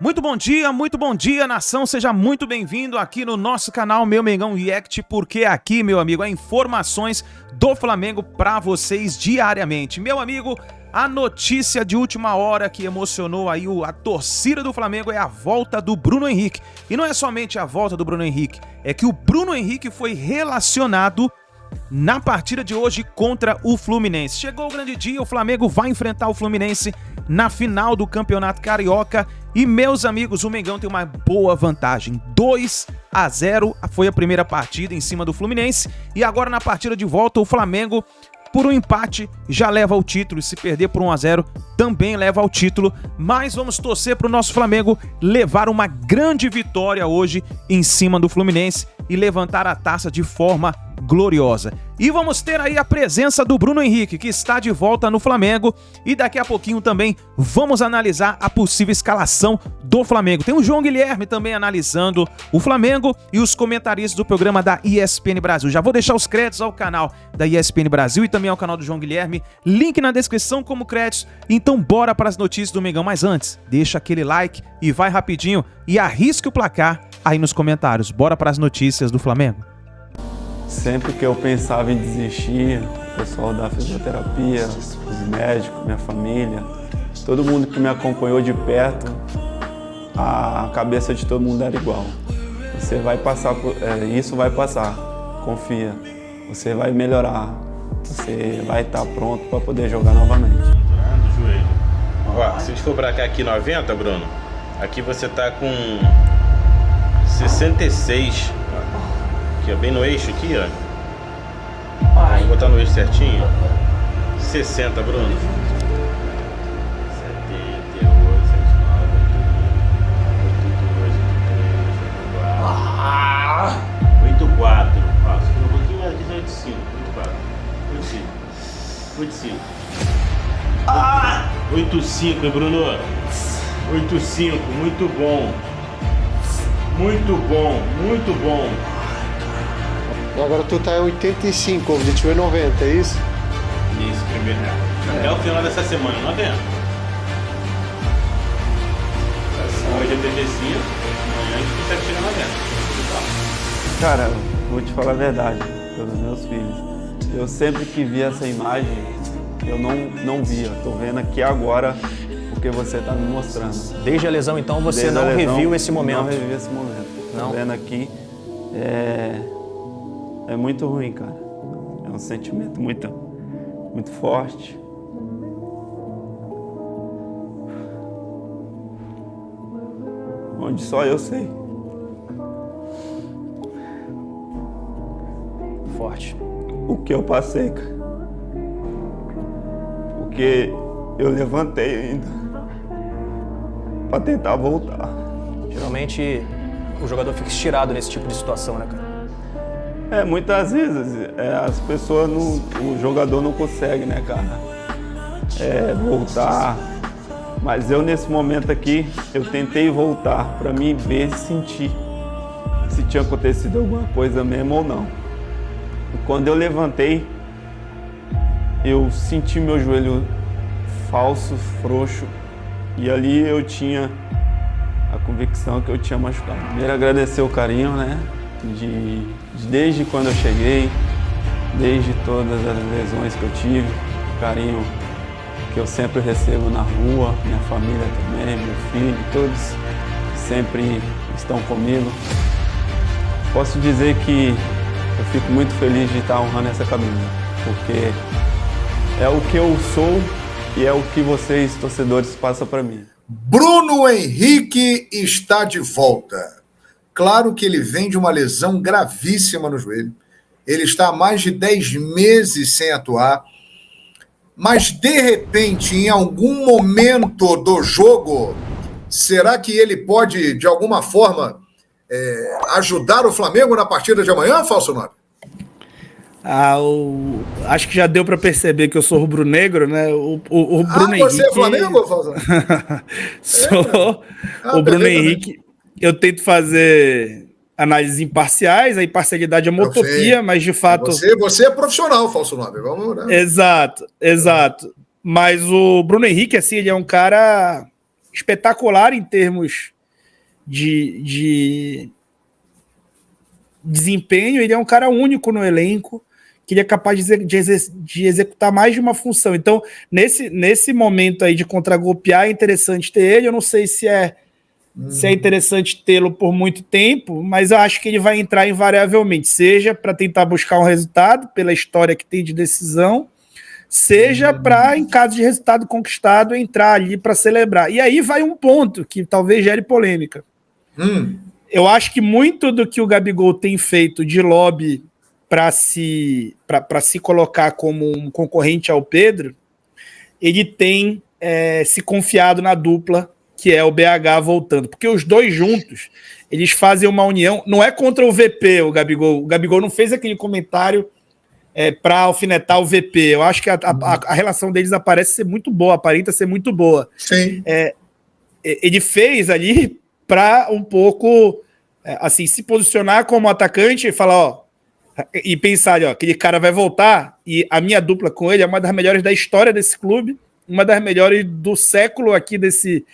Muito bom dia, nação, seja muito bem-vindo aqui no nosso canal Meu Mengão React, porque aqui, meu amigo, é informações do Flamengo pra vocês diariamente. Meu amigo, a notícia de última hora que emocionou aí a torcida do Flamengo é a volta do Bruno Henrique. E não é somente a volta do Bruno Henrique, é que o Bruno Henrique foi relacionado na partida de hoje contra o Fluminense. Chegou o grande dia, o Flamengo vai enfrentar o Fluminense na final do Campeonato Carioca. E, meus amigos, o Mengão tem uma boa vantagem. 2-0 foi a primeira partida em cima do Fluminense. E agora na partida de volta o Flamengo, por um empate, já leva o título. E se perder por 1-0, também leva ao título. Mas vamos torcer para o nosso Flamengo levar uma grande vitória hoje em cima do Fluminense e levantar a taça de forma gloriosa. E vamos ter aí a presença do Bruno Henrique, que está de volta no Flamengo, e daqui a pouquinho também vamos analisar a possível escalação do Flamengo. Tem o João Guilherme também analisando o Flamengo e os comentaristas do programa da ESPN Brasil. Já vou deixar os créditos ao canal da ESPN Brasil e também ao canal do João Guilherme, link na descrição como créditos. Então bora para as notícias do Mengão, mas antes, deixa aquele like e vai rapidinho e arrisque o placar aí nos comentários. Bora para as notícias do Flamengo. Sempre que eu pensava em desistir, o pessoal da fisioterapia, os médicos, minha família, todo mundo que me acompanhou de perto, a cabeça de todo mundo era igual. Você vai passar por... isso vai passar, confia. Você vai melhorar, você vai estar pronto para poder jogar novamente. Do joelho. Ó, se a gente for pra cá aqui 90, Bruno, aqui você tá com 66. Aqui, ó, bem no eixo aqui, ó. Vamos botar no eixo certinho. 60, Bruno. 78, 79, 84. Ó, subiu um pouquinho mais de 85. 85. 85, Bruno. 85, muito bom. Muito bom, muito bom. Agora tu tá em 85, o objetivo é 90, é isso? Isso, primeiro. Até o final dessa semana, 90. Hoje é 35, amanhã a gente consegue chegar 90. Cara, vou te falar a verdade, pelos meus filhos. Eu sempre que vi essa imagem, eu não via. Tô vendo aqui agora porque você tá me mostrando. Desde a lesão, então, você não reviu esse momento? Não revi esse momento. Não. Tô vendo aqui. É muito ruim, cara. É um sentimento muito forte. Onde só eu sei. Forte. O que eu passei, cara. O que eu levantei ainda pra tentar voltar. Geralmente o jogador fica estirado nesse tipo de situação, né, cara? Muitas vezes as pessoas, o jogador não consegue, né, cara, voltar. Mas eu, nesse momento aqui, eu tentei voltar pra mim ver e sentir se tinha acontecido alguma coisa mesmo ou não. E quando eu levantei, eu senti meu joelho falso, frouxo, e ali eu tinha a convicção que eu tinha machucado. Primeiro, agradecer o carinho, né? Desde quando eu cheguei, desde todas as lesões que eu tive, o carinho que eu sempre recebo na rua, minha família também, meu filho, todos sempre estão comigo. Posso dizer que eu fico muito feliz de estar honrando essa camisa, porque é o que eu sou e é o que vocês, torcedores, passam para mim. Bruno Henrique está de volta. Claro que ele vem de uma lesão gravíssima no joelho. Ele está há mais de 10 meses sem atuar. Mas, de repente, em algum momento do jogo, será que ele pode, de alguma forma, ajudar o Flamengo na partida de amanhã, Falso Nove? Acho que já deu para perceber que eu sou rubro-negro, né? O Bruno Henrique... você é Flamengo, Falso? Sou. O Bruno Henrique... Eu tento fazer análises imparciais, a imparcialidade é uma utopia, mas de fato... Você é profissional, Falso Nove, vamos, né? Exato. Mas o Bruno Henrique, assim, ele é um cara espetacular em termos de desempenho. Ele é um cara único no elenco, que ele é capaz de executar mais de uma função. Então, nesse momento aí de contragolpear, é interessante ter ele. Eu não sei se é interessante tê-lo por muito tempo, mas eu acho que ele vai entrar invariavelmente, seja para tentar buscar um resultado pela história que tem de decisão, seja para, em caso de resultado conquistado, entrar ali para celebrar. E aí vai um ponto que talvez gere polêmica. Eu acho que muito do que o Gabigol tem feito de lobby para se colocar como um concorrente ao Pedro, ele tem se confiado na dupla, que é o BH voltando. Porque os dois juntos, eles fazem uma união. Não é contra o VP, o Gabigol. O Gabigol não fez aquele comentário para alfinetar o VP. Eu acho que a relação deles aparece ser muito boa, aparenta ser muito boa. Sim. Ele fez ali para um pouco assim, se posicionar como atacante e falar, e pensar, aquele cara vai voltar, e a minha dupla com ele é uma das melhores da história desse clube, uma das melhores do século aqui desse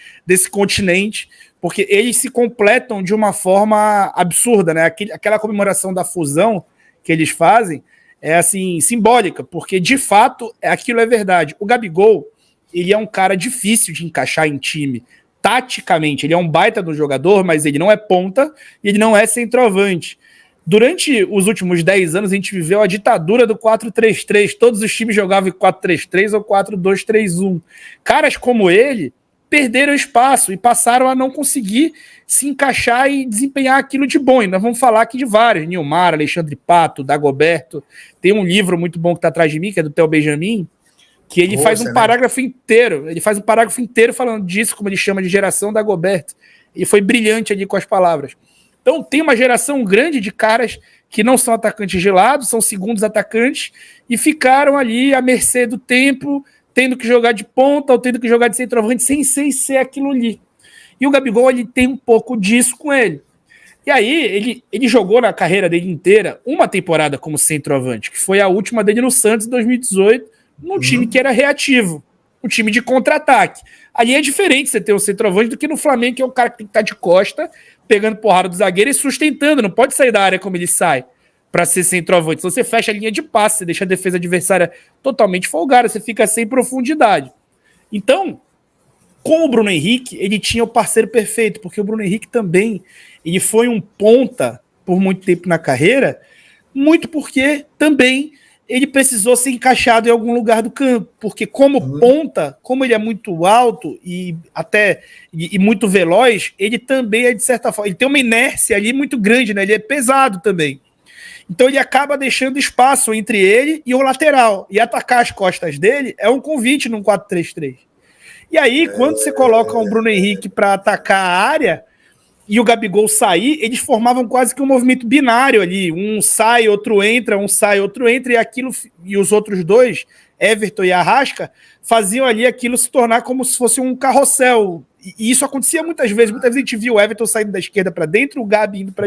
continente, porque eles se completam de uma forma absurda, né? Aquela comemoração da fusão que eles fazem é assim, simbólica, porque de fato aquilo é verdade. O Gabigol, ele é um cara difícil de encaixar em time. Taticamente, ele é um baita do jogador, mas ele não é ponta e ele não é centroavante. Durante os últimos 10 anos, a gente viveu a ditadura do 4-3-3. Todos os times jogavam em 4-3-3 ou 4-2-3-1. Caras como ele perderam espaço e passaram a não conseguir se encaixar e desempenhar aquilo de bom. E nós vamos falar aqui de vários. Nilmar, Alexandre Pato, Dagoberto. Tem um livro muito bom que está atrás de mim, que é do Theo Benjamin, que ele faz um parágrafo inteiro. Ele faz um parágrafo inteiro falando disso, como ele chama de geração Dagoberto. E foi brilhante ali com as palavras. Então tem uma geração grande de caras que não são atacantes gelados, são segundos atacantes, e ficaram ali à mercê do tempo, tendo que jogar de ponta ou tendo que jogar de centroavante sem ser aquilo ali. E o Gabigol, ele tem um pouco disso com ele. E aí ele jogou na carreira dele inteira uma temporada como centroavante, que foi a última dele no Santos em 2018, num time que era reativo, um time de contra-ataque. Ali é diferente você ter um centroavante do que no Flamengo, que é um cara que tem que estar de costa, pegando porrada do zagueiro e sustentando, não pode sair da área como ele sai para ser centroavante. Então você fecha a linha de passe, você deixa a defesa adversária totalmente folgada, você fica sem profundidade. Então, com o Bruno Henrique, ele tinha o parceiro perfeito, porque o Bruno Henrique também, ele foi um ponta por muito tempo na carreira, muito porque também ele precisou ser encaixado em algum lugar do campo, porque como ponta, como ele é muito alto e muito veloz, ele também é de certa forma, ele tem uma inércia ali muito grande, né? Ele é pesado também. Então ele acaba deixando espaço entre ele e o lateral, e atacar as costas dele é um convite num 4-3-3. E aí, quando você coloca o Bruno Henrique para atacar a área e o Gabigol sair, eles formavam quase que um movimento binário ali. Um sai, outro entra, e os outros dois, Everton e Arrasca, faziam ali aquilo se tornar como se fosse um carrossel. E isso acontecia muitas vezes. Muitas vezes a gente viu o Everton saindo da esquerda para dentro, o Gabi indo para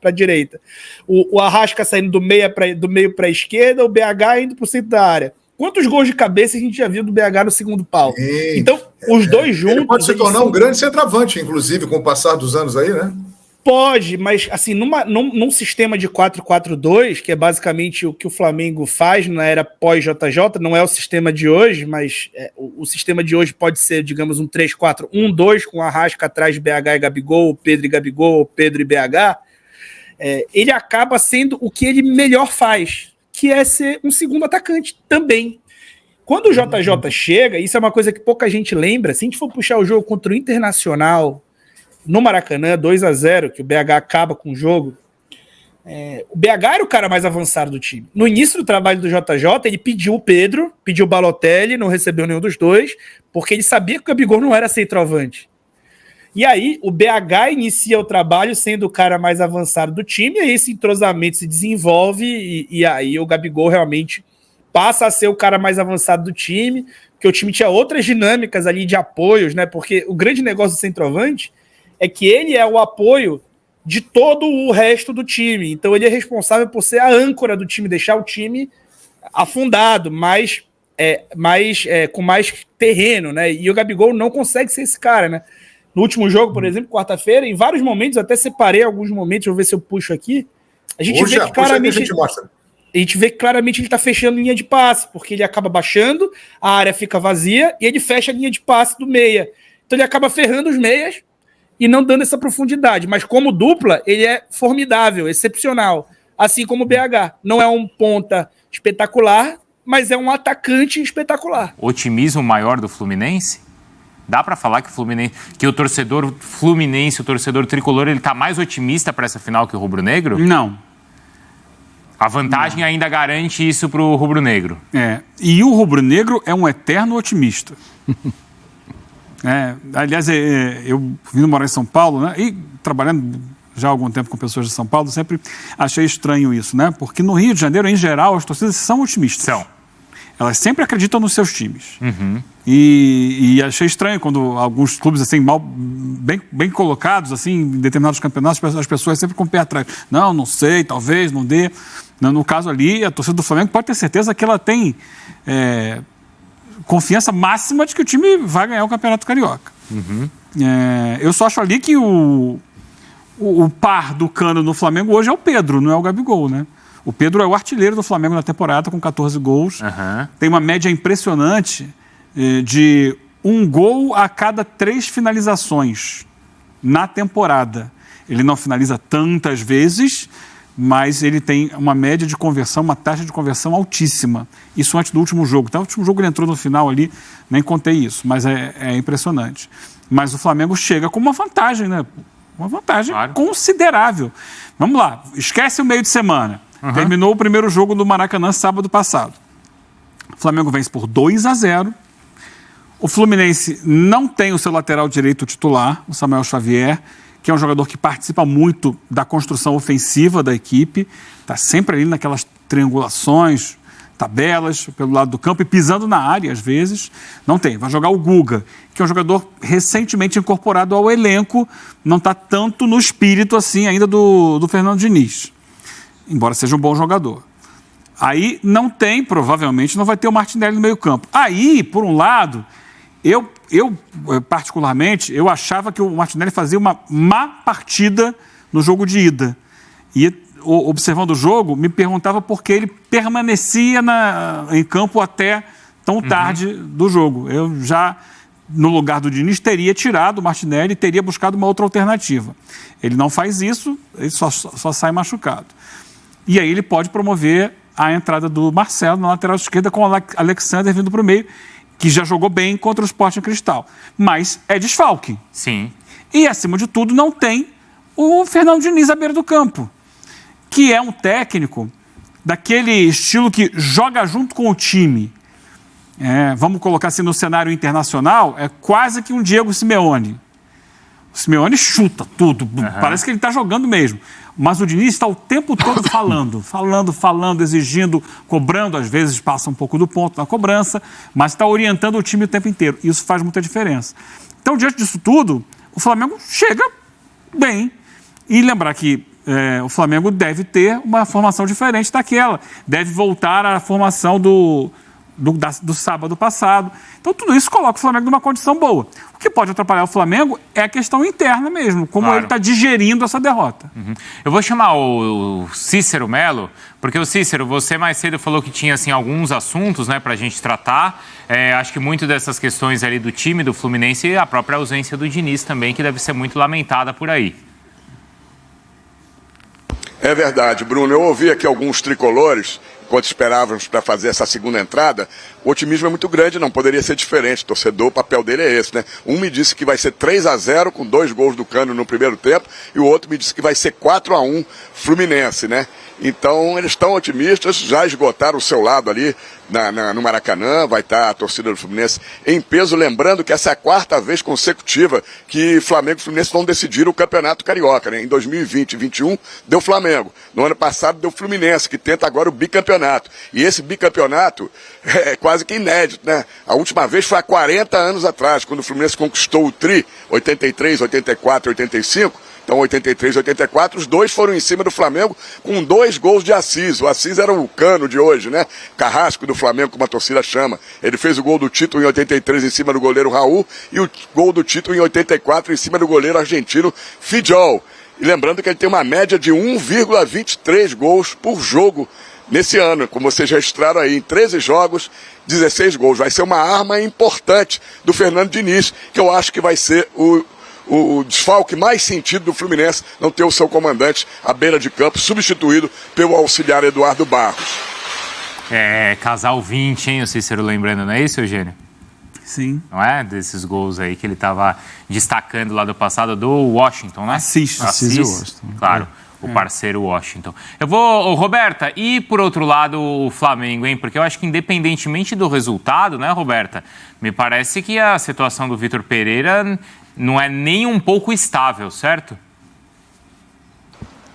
a direita. O Arrasca saindo do meio para a esquerda, o BH indo para o centro da área. Quantos gols de cabeça a gente já viu do BH no segundo pau? Então, os dois juntos... Ele pode se tornar um grande centroavante, inclusive, com o passar dos anos aí, né? Pode, mas assim, num sistema de 4-4-2, que é basicamente o que o Flamengo faz na era pós-JJ, não é o sistema de hoje, mas o sistema de hoje pode ser, digamos, um 3-4-1-2, com Arrasca atrás de BH e Gabigol, Pedro e Gabigol, Pedro e BH, ele acaba sendo o que ele melhor faz, que é ser um segundo atacante também. Quando o JJ chega, isso é uma coisa que pouca gente lembra, se a gente for puxar o jogo contra o Internacional no Maracanã, 2-0, que o BH acaba com o jogo, o BH era o cara mais avançado do time. No início do trabalho do JJ, ele pediu o Pedro, pediu o Balotelli, não recebeu nenhum dos dois, porque ele sabia que o Gabigol não era centroavante. E aí, o BH inicia o trabalho sendo o cara mais avançado do time, e aí esse entrosamento se desenvolve, e aí o Gabigol realmente passa a ser o cara mais avançado do time, porque o time tinha outras dinâmicas ali de apoios, né? Porque o grande negócio do centroavante é que ele é o apoio de todo o resto do time. Então ele é responsável por ser a âncora do time, deixar o time afundado, mas com mais terreno, né? E o Gabigol não consegue ser esse cara, né? No último jogo, por exemplo, quarta-feira, em vários momentos, até separei alguns momentos, vou ver se eu puxo aqui. A gente vê que claramente. A gente vê que claramente ele tá fechando linha de passe, porque ele acaba baixando, a área fica vazia e ele fecha a linha de passe do meia. Então ele acaba ferrando os meias e não dando essa profundidade. Mas como dupla, ele é formidável, excepcional. Assim como o BH. Não é um ponta espetacular, mas é um atacante espetacular. Otimismo maior do Fluminense? Dá para falar que o torcedor fluminense, o torcedor tricolor, ele tá mais otimista para essa final que o rubro-negro? Não. A vantagem ainda garante isso pro rubro-negro. E o rubro-negro é um eterno otimista. Aliás, eu vindo morar em São Paulo, né, e trabalhando já há algum tempo com pessoas de São Paulo, sempre achei estranho isso, né? Porque no Rio de Janeiro, em geral, as torcidas são otimistas. Elas sempre acreditam nos seus times. Uhum. E achei estranho quando alguns clubes assim, bem colocados assim, em determinados campeonatos, as pessoas sempre com o pé atrás. Não sei, talvez, não dê. No caso ali, a torcida do Flamengo pode ter certeza que ela tem confiança máxima de que o time vai ganhar o Campeonato Carioca. Uhum. Eu só acho ali que o par do Cano no Flamengo hoje é o Pedro, não é o Gabigol, né? O Pedro é o artilheiro do Flamengo na temporada, com 14 gols. Uhum. Tem uma média impressionante de 1 gol a cada 3 finalizações na temporada. Ele não finaliza tantas vezes, mas ele tem uma média de conversão, uma taxa de conversão altíssima. Isso antes do último jogo. Então, o último jogo ele entrou no final ali, nem contei isso, mas é impressionante. Mas o Flamengo chega com uma vantagem, né? Uma vantagem considerável. Vamos lá, esquece o meio de semana. Uhum. Terminou o primeiro jogo do Maracanã sábado passado. O Flamengo vence por 2-0. O Fluminense não tem o seu lateral direito titular, o Samuel Xavier, que é um jogador que participa muito da construção ofensiva da equipe. Está sempre ali naquelas triangulações, tabelas pelo lado do campo e pisando na área às vezes. Não tem. Vai jogar o Guga, que é um jogador recentemente incorporado ao elenco. Não está tanto no espírito assim ainda do Fernando Diniz, embora seja um bom jogador. Aí não tem, provavelmente, não vai ter o Martinelli no meio campo. Aí, por um lado, eu particularmente, eu achava que o Martinelli fazia uma má partida no jogo de ida. E, observando o jogo, me perguntava por que ele permanecia em campo até tão tarde do jogo. Eu já, no lugar do Diniz, teria tirado o Martinelli e teria buscado uma outra alternativa. Ele não faz isso, ele só sai machucado. E aí ele pode promover a entrada do Marcelo na lateral esquerda com o Alexander vindo para o meio, que já jogou bem contra o Sporting Cristal. Mas é desfalque. Sim. E, acima de tudo, não tem o Fernando Diniz à beira do campo, que é um técnico daquele estilo que joga junto com o time. Vamos colocar assim no cenário internacional, é quase que um Diego Simeone. O Simeone chuta tudo, parece que ele está jogando mesmo. Mas o Diniz está o tempo todo falando, exigindo, cobrando, às vezes passa um pouco do ponto na cobrança, mas está orientando o time o tempo inteiro. Isso faz muita diferença. Então, diante disso tudo, o Flamengo chega bem. E lembrar que o Flamengo deve ter uma formação diferente daquela. Deve voltar à formação do sábado passado. Então, tudo isso coloca o Flamengo numa condição boa. O que pode atrapalhar o Flamengo é a questão interna mesmo, como ele está digerindo essa derrota. Uhum. Eu vou chamar o Cícero Melo, porque o Cícero, você mais cedo falou que tinha assim, alguns assuntos, né, para a gente tratar. Acho que muito dessas questões ali do time do Fluminense e a própria ausência do Diniz também, que deve ser muito lamentada por aí. É verdade, Bruno. Eu ouvi aqui alguns tricolores, enquanto esperávamos para fazer essa segunda entrada. O otimismo é muito grande, não poderia ser diferente. O torcedor, o papel dele é esse, né? Um me disse que vai ser 3-0 com 2 gols do Cano no primeiro tempo e o outro me disse que vai ser 4-1 Fluminense, né? Então, eles estão otimistas, já esgotaram o seu lado ali no Maracanã, vai estar a torcida do Fluminense em peso, lembrando que essa é a 4ª vez consecutiva que Flamengo e Fluminense vão decidir o Campeonato Carioca, né? Em 2020 e 2021 deu Flamengo, no ano passado deu Fluminense, que tenta agora o bicampeonato, e esse bicampeonato é quase que inédito, né? A última vez foi há 40 anos atrás, quando o Fluminense conquistou o Tri, 83, 84 e 85, Então 83 e 84, os dois foram em cima do Flamengo com 2 gols de Assis. O Assis era o Cano de hoje, né? Carrasco do Flamengo, como a torcida chama. Ele fez o gol do título em 83 em cima do goleiro Raul e o gol do título em 84 em cima do goleiro argentino Fidjol. E lembrando que ele tem uma média de 1,23 gols por jogo nesse ano, como vocês registraram aí, em 13 jogos, 16 gols. Vai ser uma arma importante do Fernando Diniz, que eu acho que vai ser o desfalque mais sentido do Fluminense, não ter o seu comandante à beira de campo, substituído pelo auxiliar Eduardo Barros. Casal 20, hein, o Cícero lembrando, não é isso, Eugênio? Sim. Não é? Desses gols aí que ele estava destacando lá do passado do Washington, né? Assis Washington. Claro, o parceiro Washington. Eu vou, Roberta, e por outro lado o Flamengo, hein? Porque eu acho que independentemente do resultado, né, Roberta? Me parece que a situação do Vitor Pereira não é nem um pouco estável, certo?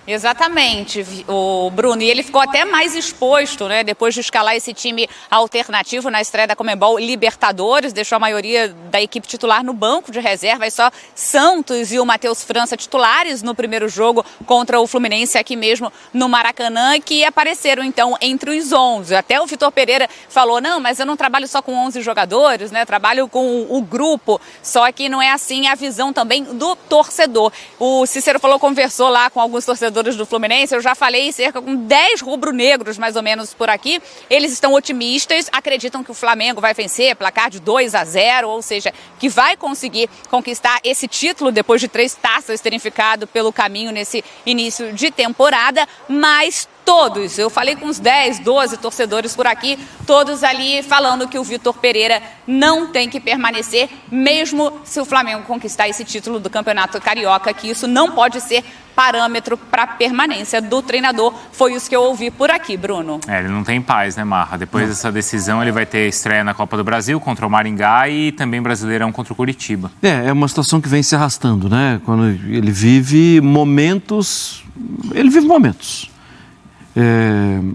Exatamente, o Bruno, e ele ficou até mais exposto, né, depois de escalar esse time alternativo na estreia da Conmebol Libertadores, deixou a maioria da equipe titular no banco de reserva, e só Santos e o Matheus França titulares no primeiro jogo contra o Fluminense aqui mesmo no Maracanã, que apareceram então entre os 11. Até o Vitor Pereira falou, não, mas eu não trabalho só com 11 jogadores, né, trabalho com o grupo, só que não é assim a visão também do torcedor. O Cícero conversou lá com alguns torcedores do Fluminense, eu já falei cerca com 10 rubro-negros mais ou menos por aqui, eles estão otimistas, acreditam que o Flamengo vai vencer, placar de 2-0, ou seja, que vai conseguir conquistar esse título depois de 3 taças terem ficado pelo caminho nesse início de temporada, mas todos, eu falei com uns 10, 12 torcedores por aqui, todos ali falando que o Vitor Pereira não tem que permanecer, mesmo se o Flamengo conquistar esse título do Campeonato Carioca, que isso não pode ser parâmetro para a permanência do treinador. Foi isso que eu ouvi por aqui, Bruno. Ele não tem paz, né, Marra? Depois dessa decisão, ele vai ter estreia na Copa do Brasil contra o Maringá e também Brasileirão contra o Curitiba. É uma situação que vem se arrastando, né? Quando ele vive momentos.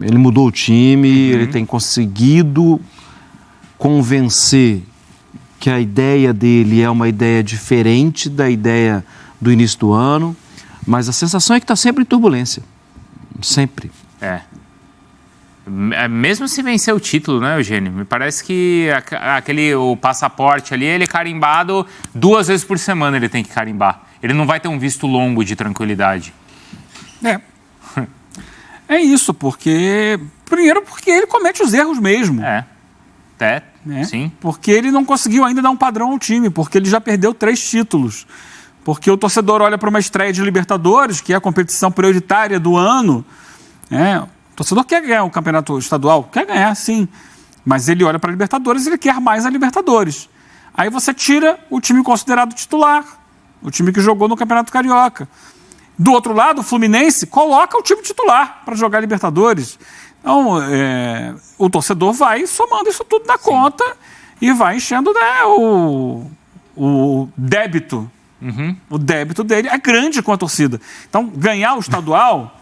Ele mudou o time, ele tem conseguido convencer que a ideia dele é uma ideia diferente da ideia do início do ano, mas a sensação é que está sempre em turbulência. Sempre. Mesmo se vencer o título, né, Eugênio? Me parece que o passaporte ali, ele é carimbado 2 vezes por semana, ele tem que carimbar. Ele não vai ter um visto longo de tranquilidade. É isso, primeiro porque ele comete os erros mesmo. Sim. Porque ele não conseguiu ainda dar um padrão ao time, porque ele já perdeu 3 títulos. Porque o torcedor olha para uma estreia de Libertadores, que é a competição prioritária do ano. O torcedor quer ganhar o campeonato estadual, quer ganhar, sim. Mas ele olha para a Libertadores e ele quer mais a Libertadores. Aí você tira o time considerado titular, o time que jogou no Campeonato Carioca. Do outro lado, o Fluminense coloca o time titular para jogar Libertadores. Então, o torcedor vai somando isso tudo na conta e vai enchendo, né, o débito. O débito dele é grande com a torcida. Então, ganhar o estadual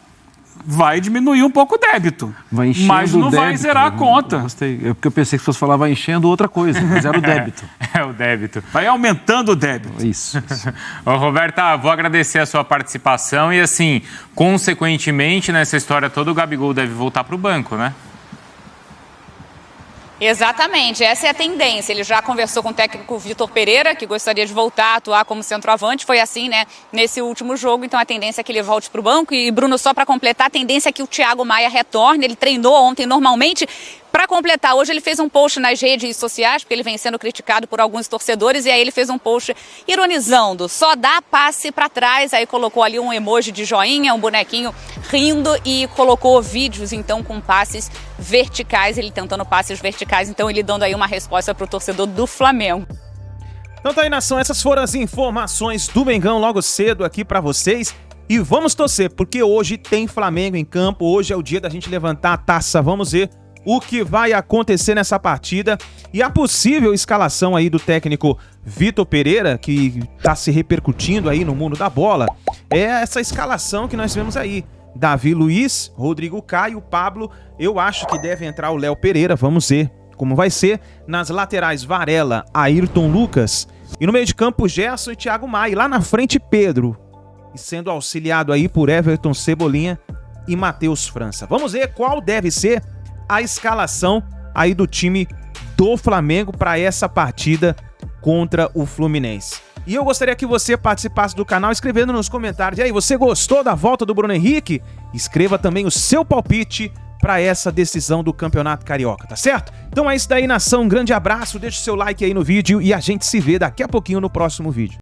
vai diminuir um pouco o débito. Mas não vai zerar a conta. Eu gostei. Porque eu pensei que você falava enchendo outra coisa, mas era o débito. O débito. Vai aumentando o débito. Isso. Roberta, vou agradecer a sua participação e, assim, consequentemente, nessa história toda, o Gabigol deve voltar para o banco, né? Exatamente, essa é a tendência. Ele já conversou com o técnico Vitor Pereira, que gostaria de voltar a atuar como centroavante. Foi assim, né, nesse último jogo. Então a tendência é que ele volte para o banco. E, Bruno, só para completar, a tendência é que o Thiago Maia retorne. Ele treinou ontem normalmente. Para completar, hoje ele fez um post nas redes sociais, porque ele vem sendo criticado por alguns torcedores, e aí ele fez um post ironizando, só dá passe para trás, aí colocou ali um emoji de joinha, um bonequinho rindo e colocou vídeos, então, com passes verticais, ele tentando passes verticais, então ele dando aí uma resposta para o torcedor do Flamengo. Então tá aí, nação, essas foram as informações do Mengão logo cedo aqui para vocês. E vamos torcer, porque hoje tem Flamengo em campo, hoje é o dia da gente levantar a taça, vamos ver o que vai acontecer nessa partida e a possível escalação aí do técnico Vitor Pereira, que está se repercutindo aí no mundo da bola, é essa escalação que nós vemos aí. Davi Luiz, Rodrigo Caio, Pablo, eu acho que deve entrar o Léo Pereira, vamos ver como vai ser. Nas laterais, Varela, Ayrton Lucas, e no meio de campo, Gerson e Thiago Maia, e lá na frente, Pedro. e sendo auxiliado aí por Everton Cebolinha e Matheus França. Vamos ver qual deve ser a escalação aí do time do Flamengo para essa partida contra o Fluminense. E eu gostaria que você participasse do canal escrevendo nos comentários. E aí, você gostou da volta do Bruno Henrique? Escreva também o seu palpite para essa decisão do Campeonato Carioca, tá certo? Então é isso daí, nação. Um grande abraço, deixa o seu like aí no vídeo e a gente se vê daqui a pouquinho no próximo vídeo.